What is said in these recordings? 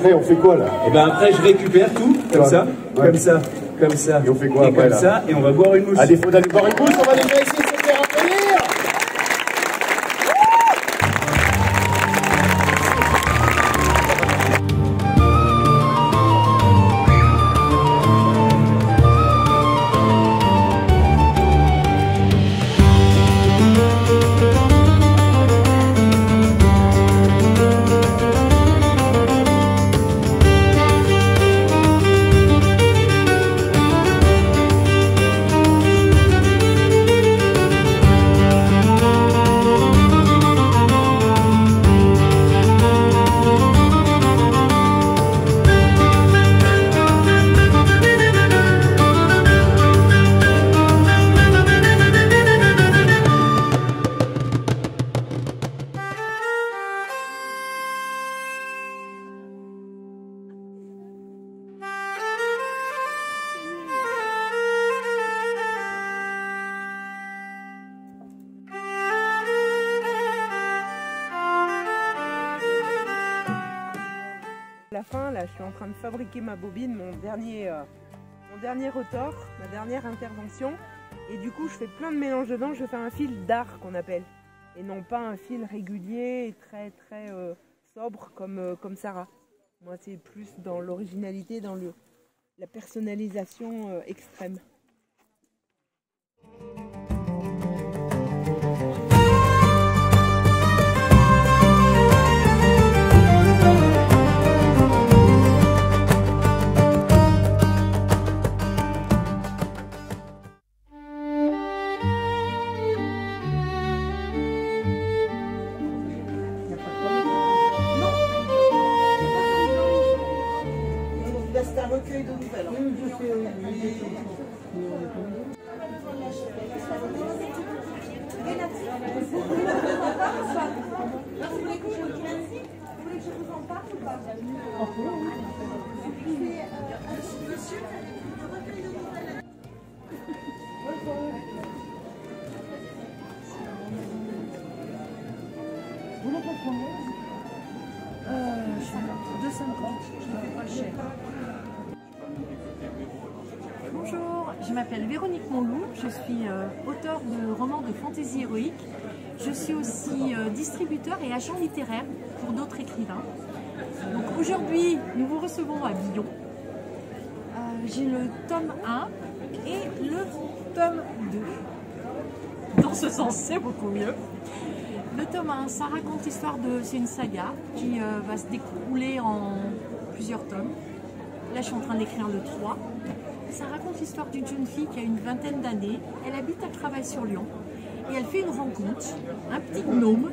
après, on fait quoi là? Et ben après, je récupère tout, comme ça, comme ça, comme ça. Et on fait quoi après, comme là? ça, et on va boire une mousse. À défaut d'aller boire une mousse, on va déjà essayer de se faire applaudir. La fin, là, je suis en train de fabriquer ma bobine, mon dernier rotor, ma dernière intervention. Et du coup, je fais plein de mélanges dedans. Je fais un fil d'art qu'on appelle. Et non pas un fil régulier et très sobre comme Sarah. Moi, c'est plus dans l'originalité, dans la personnalisation extrême. C'est un recueil de nouvelles. Vous voulez que je vous en parle ou pas? Monsieur, le recueil de nouvelles. Vous l'en faites combien? Je suis à 2,50, je ne fais pas cher. Bonjour, je m'appelle Véronique Monloup, je suis auteure de romans de fantaisie héroïque. Je suis aussi distributeur et agent littéraire pour d'autres écrivains. Donc aujourd'hui, nous vous recevons à Billon. J'ai le tome 1 et le tome 2. Dans ce sens, c'est beaucoup mieux. Le tome 1, ça raconte l'histoire de... C'est une saga qui va se découler en plusieurs tomes. Là, je suis en train d'écrire le 3. Ça raconte l'histoire d'une jeune fille qui a une vingtaine d'années. Elle habite, elle travaille sur Lyon. Et elle fait une rencontre, un petit gnome,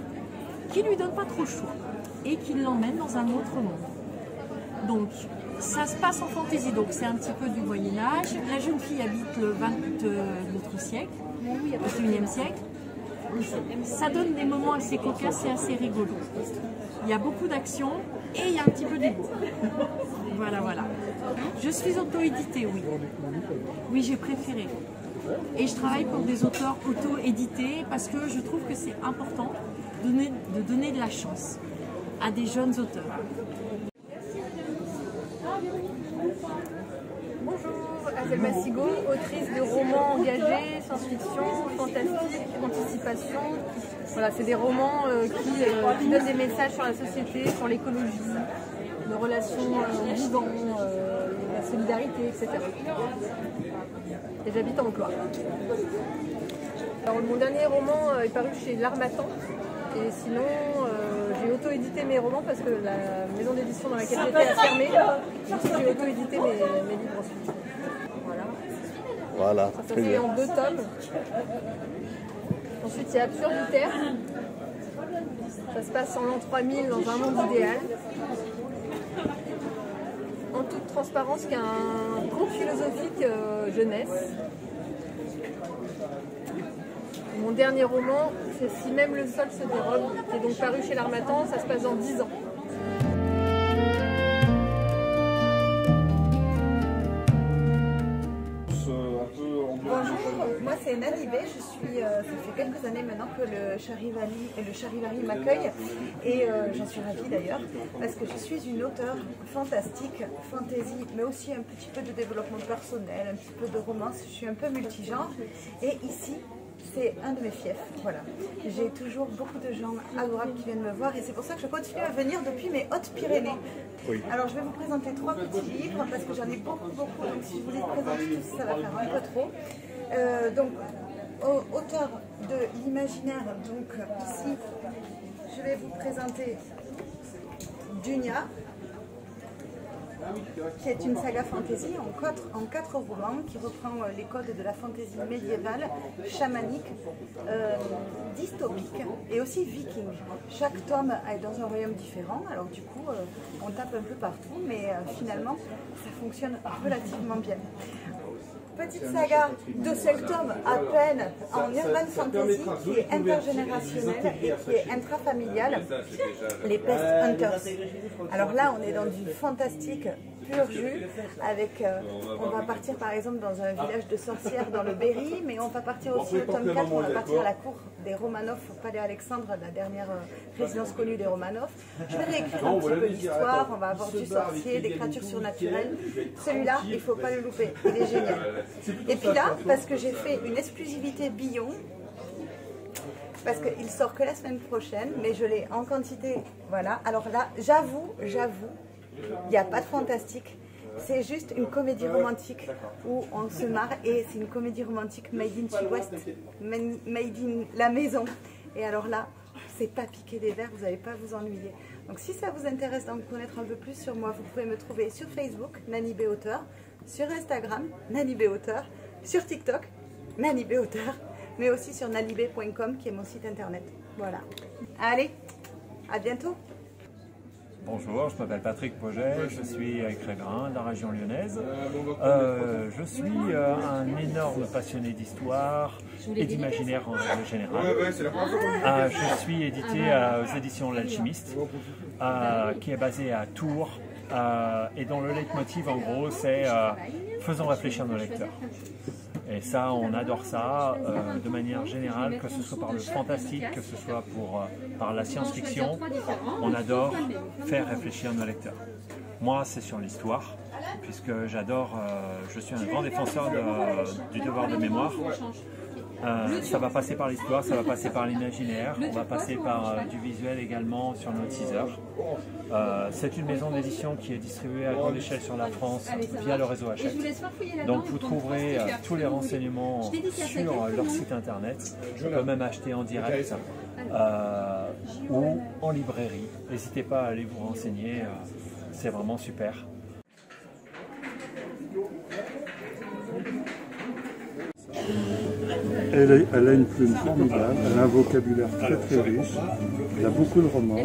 qui lui donne pas trop le choix. Et qui l'emmène dans un autre monde. Donc, ça se passe en fantaisie, donc c'est un petit peu du Moyen-Âge. La jeune fille habite le 20e siècle, le 21e siècle. Ça donne des moments assez cocasses et assez rigolos. Il y a beaucoup d'action et il y a un petit peu d'humour. Voilà, voilà. Je suis auto-éditée, oui. Oui, j'ai préféré. Et je travaille pour des auteurs auto-édités parce que je trouve que c'est important de donner de la chance à des jeunes auteurs. Bonjour, Azelma Sigaud, autrice de romans engagés, science-fiction, fantastique, anticipation. Voilà, c'est des romans qui donnent des messages sur la société, sur l'écologie, nos relations vivantes, la solidarité, etc. Et j'habite en Cloire. Alors, mon dernier roman est paru chez L'Harmattan. Et sinon, j'ai auto-édité mes romans parce que la maison d'édition dans laquelle j'étais a fermé. Donc j'ai auto-édité mes livres ensuite. Voilà. Voilà, Ça se fait en 2 tomes. Ensuite, il y a Absurditaire. Ça se passe en l'an 3000 dans un monde idéal. En toute transparence, qui est un conte philosophique jeunesse. Mon dernier roman, c'est Si même le sol se dérobe, qui est donc paru chez L'Harmattan, ça se passe dans 10 ans. Bonjour, moi c'est Nanibé, ça fait quelques années maintenant que le Charivari m'accueille et j'en suis ravie d'ailleurs parce que je suis une auteure fantastique, fantasy, mais aussi un petit peu de développement personnel, un petit peu de romance. Je suis un peu multigenre et ici, c'est un de mes fiefs, voilà. J'ai toujours beaucoup de gens adorables qui viennent me voir et c'est pour ça que je continue à venir depuis mes Hautes-Pyrénées. Oui. Alors je vais vous présenter 3 petits livres parce que j'en ai beaucoup, donc si je vous les présente tous, ça va faire un peu trop. Donc, auteur de l'imaginaire, donc ici, je vais vous présenter Dunia, qui est une saga fantasy en 4 romans qui reprend les codes de la fantasy médiévale, chamanique, dystopique et aussi viking. Chaque tome est dans un royaume différent, alors du coup on tape un peu partout, mais finalement ça fonctionne relativement bien. Petite saga de 5 tomes à peine en urban fantasy qui est intergénérationnelle et qui est intrafamiliale, les Pest Hunters. Alors là on est dans du fantastique pur jus, avec, on va partir par exemple dans un village de sorcières dans le Berry, mais on va partir aussi au tome 4, on va partir à la cour des Romanov au palais Alexandre, la dernière résidence connue des Romanov. Je vais réécrire un petit peu l'histoire, on va avoir du sorcier, des créatures surnaturelles. Celui-là, il ne faut pas le louper, il est génial. Et puis là, parce que j'ai fait une exclusivité Billon, parce qu'il sort que la semaine prochaine, mais je l'ai en quantité, voilà. Alors là, j'avoue, il n'y a pas de fantastique, c'est juste une comédie romantique où on se marre et c'est une comédie romantique made in Sud-Ouest, made in la maison. Et alors là, c'est pas piquer des verres, vous n'allez pas vous ennuyer. Donc si ça vous intéresse d'en connaître un peu plus sur moi, vous pouvez me trouver sur Facebook, Nani B Auteur, sur Instagram, Nani B Auteur, sur TikTok, Nani B Auteur, mais aussi sur nanib.com qui est mon site internet. Voilà. Allez, à bientôt. Bonjour, je m'appelle Patrick Poget, je suis écrivain de la région lyonnaise. Je suis un énorme passionné d'histoire et d'imaginaire en règle générale. Je suis édité aux éditions L'Alchimiste, qui est basé à Tours, et dont le leitmotiv en gros c'est faisons réfléchir nos lecteurs. Et ça, on adore ça de manière générale, que ce soit par le fantastique, que ce soit par la science-fiction. On adore faire réfléchir nos lecteurs. Moi, c'est sur l'histoire, puisque j'adore, je suis un grand défenseur du devoir de mémoire. Ça va passer par l'histoire, ça va passer par l'imaginaire, on va passer par du visuel également sur nos teasers. C'est une maison d'édition qui est distribuée à grande échelle sur la France via le réseau Hachette. Donc vous trouverez tous les renseignements sur leur site internet. Je peux même acheter en direct ou en librairie. N'hésitez pas à aller vous renseigner, c'est vraiment super. Elle a une plume formidable, elle a un vocabulaire très très riche, elle a beaucoup de romans,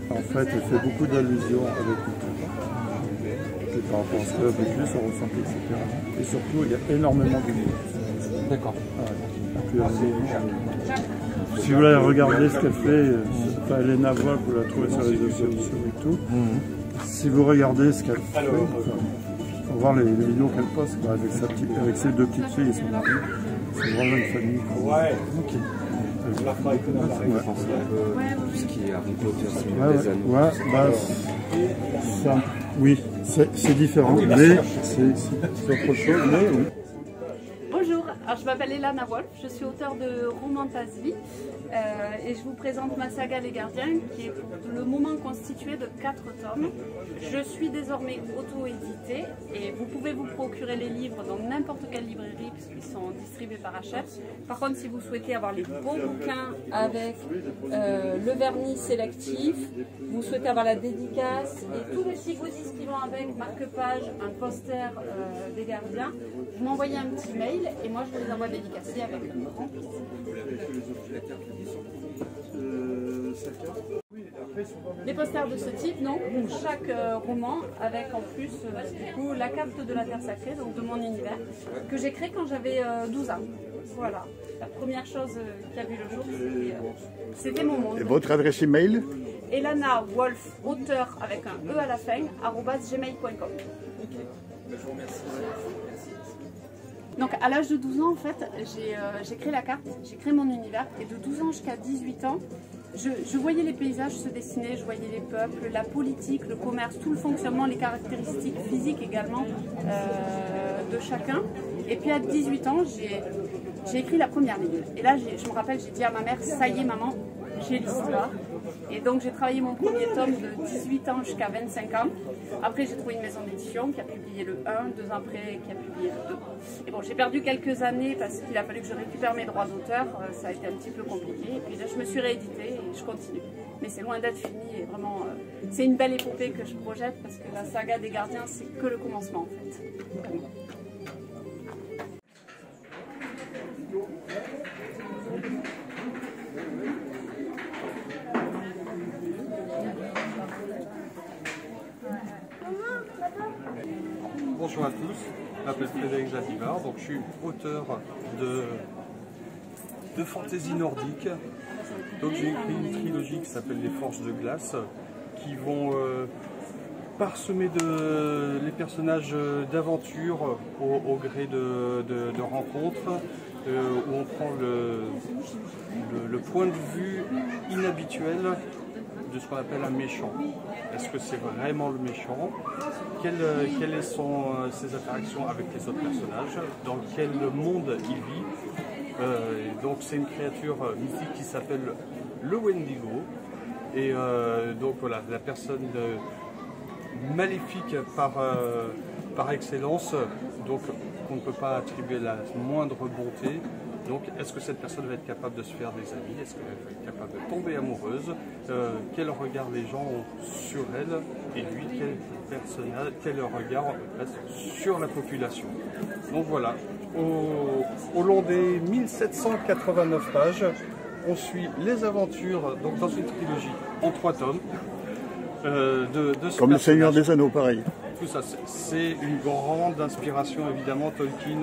en fait elle fait beaucoup d'allusions avec le par rapport à ce qu'elle a vécu, son ressenti, etc. Et surtout il y a énormément d'humour. D'accord. Si vous voulez regarder ce qu'elle fait, elle est Navois, vous la trouvez sur les réseaux sociaux et tout. Si vous regardez ce qu'elle fait, il faut voir les vidéos qu'elle poste avec ses 2 petites filles et son mari. C'est vraiment une famille. Ouais, ok. Tout ce qui est Harry Potter, Seigneur des Anneaux. Oui, c'est différent, mais c'est autre chose. Mais oui. Bonjour, alors je m'appelle Elana Wolf, je suis auteure de romans Tasvi et je vous présente ma saga Les Gardiens qui est pour le moment constituée de 4 tomes. Je suis désormais auto-éditée et vous pouvez vous procurer les livres dans n'importe quelle librairie puisqu'ils sont distribués par Hachette. Par contre, si vous souhaitez avoir les beaux bouquins avec le vernis sélectif, vous souhaitez avoir la dédicace et tous les petits goodies qui vont avec, marque-page, un poster des Gardiens, vous m'envoyez un petit mail et moi je vous les envoie dédicacés avec un grand plaisir. Les posters de ce type, non, pour chaque roman, avec en plus du coup, la carte de la Terre Sacrée, donc de mon univers, que j'ai créé quand j'avais 12 ans. Voilà, la première chose qui a vu le jour, c'était mon monde. Et votre adresse email? Elana Wolf, auteur avec un E à la fin, @gmail.com. Je vous remercie. Donc à l'âge de 12 ans, en fait, j'ai créé la carte, j'ai créé mon univers, et de 12 ans jusqu'à 18 ans, je voyais les paysages se dessiner, je voyais les peuples, la politique, le commerce, tout le fonctionnement, les caractéristiques physiques également de chacun. Et puis à 18 ans, j'ai écrit la première ligne. Et là, je me rappelle, j'ai dit à ma mère, ça y est maman, j'ai l'histoire. Et donc j'ai travaillé mon premier tome de 18 ans jusqu'à 25 ans. Après j'ai trouvé une maison d'édition qui a publié le 1, 2 ans après qui a publié le 2. Et bon, j'ai perdu quelques années parce qu'il a fallu que je récupère mes droits d'auteur, ça a été un petit peu compliqué. Et puis là je me suis rééditée et je continue. Mais c'est loin d'être fini et vraiment c'est une belle épopée que je projette parce que la saga des gardiens c'est que le commencement en fait. Vraiment. Bonjour à tous, je m'appelle Frédéric Jadivard, donc je suis auteur de fantasy nordique. Donc j'ai écrit une trilogie qui s'appelle Les Forges de Glace, qui vont parsemer les personnages d'aventure au gré de rencontres, où on prend le point de vue inhabituel de ce qu'on appelle un méchant. Est-ce que c'est vraiment le méchant? Quelles sont ses interactions avec les autres personnages? Dans quel monde il vit? Donc c'est une créature mythique qui s'appelle le Wendigo. Et donc voilà, la personne maléfique par excellence, donc qu'on ne peut pas attribuer la moindre bonté. Donc, est-ce que cette personne va être capable de se faire des amis? Est-ce qu'elle va être capable de tomber amoureuse? Quel regard les gens ont sur elle? Et lui, quel regard reste sur la population? Donc voilà, au long des 1789 pages, on suit les aventures donc dans une trilogie en 3 tomes. Comme le Seigneur des Anneaux, pareil. Tout ça, c'est une grande inspiration, évidemment, Tolkien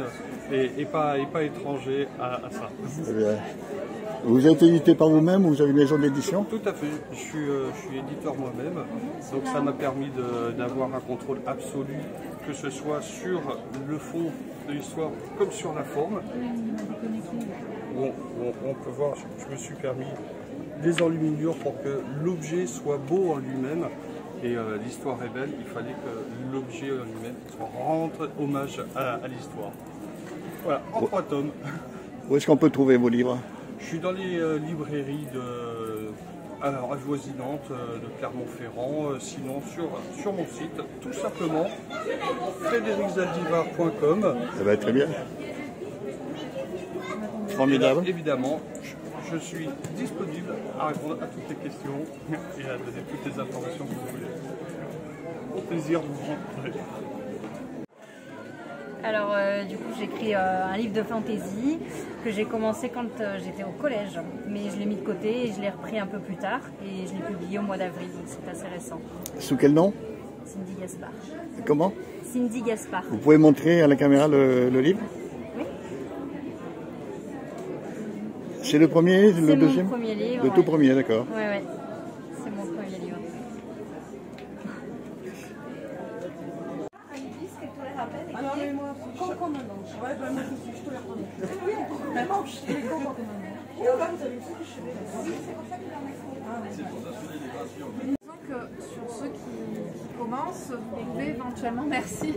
et pas étranger à ça. Très bien. Vous êtes édité par vous-même ou vous avez une maison d'édition? Tout à fait, je suis éditeur moi-même, donc ça m'a permis d'avoir un contrôle absolu, que ce soit sur le fond de l'histoire comme sur la forme. On peut voir, je me suis permis des enluminures pour que l'objet soit beau en lui-même. Et l'histoire est belle, il fallait que l'objet en lui-même rende hommage à l'histoire. Voilà, en 3 tomes. Où est-ce qu'on peut trouver vos livres? Je suis dans les librairies avoisinantes de Clermont-Ferrand, sinon sur mon site, tout simplement, frédéricjadivard.com. Ça va être très bien. Formidable. Évidemment, je suis disponible à répondre à toutes les questions et à donner toutes les informations que vous voulez. Au plaisir de vous rencontrer. Alors du coup j'écris un livre de fantasy que j'ai commencé quand j'étais au collège, mais je l'ai mis de côté et je l'ai repris un peu plus tard et je l'ai publié au mois d'avril, donc c'est assez récent. Sous quel nom? Cindy Gaspard. Comment? Cindy Gaspard. Vous pouvez montrer à la caméra le livre? Oui. C'est le premier, le deuxième? C'est mon premier livre. Le tout premier, d'accord. Oui, oui. C'est mon premier livre. Alors, moi, quand on mange. Ouais, ben moi je te les reconnais. Oui, mais mange, c'est les cons quand on mange. Et là, vous avez vu que je suis là. Oui, c'est pour ça qu'il en est. Disons que sur ceux qui commencent, vous pouvez éventuellement, merci,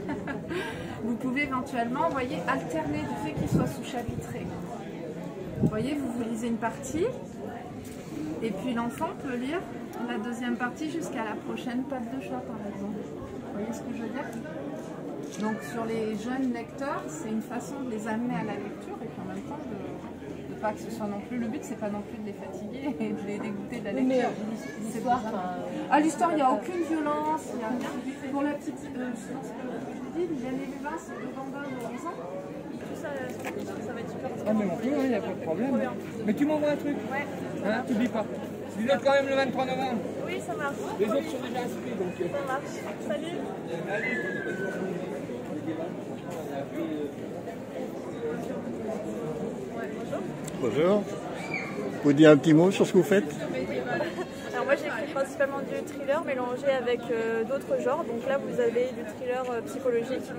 vous pouvez éventuellement, voyez, alterner du fait qu'ils soient sous-chapitrés. Vous voyez, vous lisez une partie, et puis l'enfant peut lire la deuxième partie jusqu'à la prochaine patte de chat, par exemple. Vous voyez ce que je veux dire? Donc sur les jeunes lecteurs, c'est une façon de les amener à la lecture et puis en même temps de pas que ce soit non plus, le but c'est pas non plus de les fatiguer et de les dégoûter de la lecture. L'histoire, à l'histoire il n'y a aucune violence, il y a rien. Pour la petite, je vous dis, Liane et Lévin, c'est 2 bambins de 11 ans. Tout ça, ça va être super. Ah mais on peut, il n'y a pas de problème. Mais tu m'envoies un truc? Ouais. Hein, t'oublies pas. Tu notes quand même le 23 novembre. Oui, ça marche. Les autres sont déjà inscrits donc. Ça marche. Salut. Bonjour. Vous pouvez dire un petit mot sur ce que vous faites? Alors moi j'écris principalement du thriller thriller mélangé avec d'autres genres. Donc là, vous avez du thriller psychologique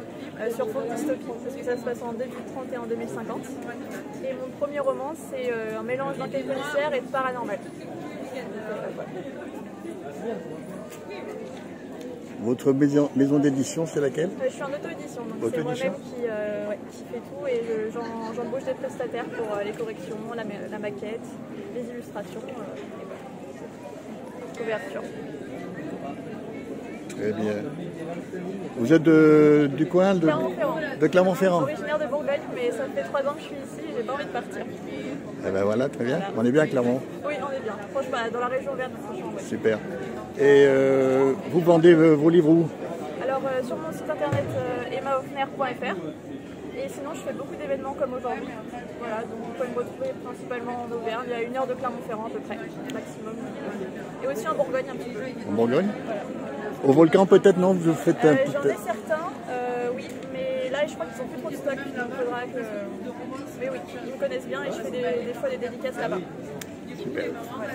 sur fond de dystopie, parce que ça se passe en 2030 et en 2050. Et mon premier roman, c'est un mélange d'enquête policière et de paranormal. Votre maison d'édition, c'est laquelle? Je suis en auto-édition, donc c'est moi-même qui fait tout et j'embauche des prestataires pour les corrections, la maquette, les illustrations, couverture. Très bien. Vous êtes du coin de Clermont-Ferrand. Originaire de Bourgogne, mais ça fait 3 ans que je suis ici et j'ai pas envie de partir. Eh ben voilà, très bien. On est bien à Clermont. Oui, on est bien. Franchement, dans la région verte, franchement. Ouais. Super. Et vous vendez vos livres où? Alors, sur mon site internet emmahoffner.fr. Et sinon, je fais beaucoup d'événements comme aujourd'hui. Voilà, donc vous pouvez me retrouver principalement en Auvergne. Il y a 1 heure de Clermont-Ferrand à peu près, maximum. Et aussi en Bourgogne un petit peu. En Bourgogne? Voilà. Au Volcan peut-être, non? Vous faites un petit... J'en ai certains, oui, mais là je crois qu'ils sont plus trop de stock, donc il faudra que... Mais oui, ils me connaissent bien et je fais des fois des dédicaces là-bas. Super. Voilà.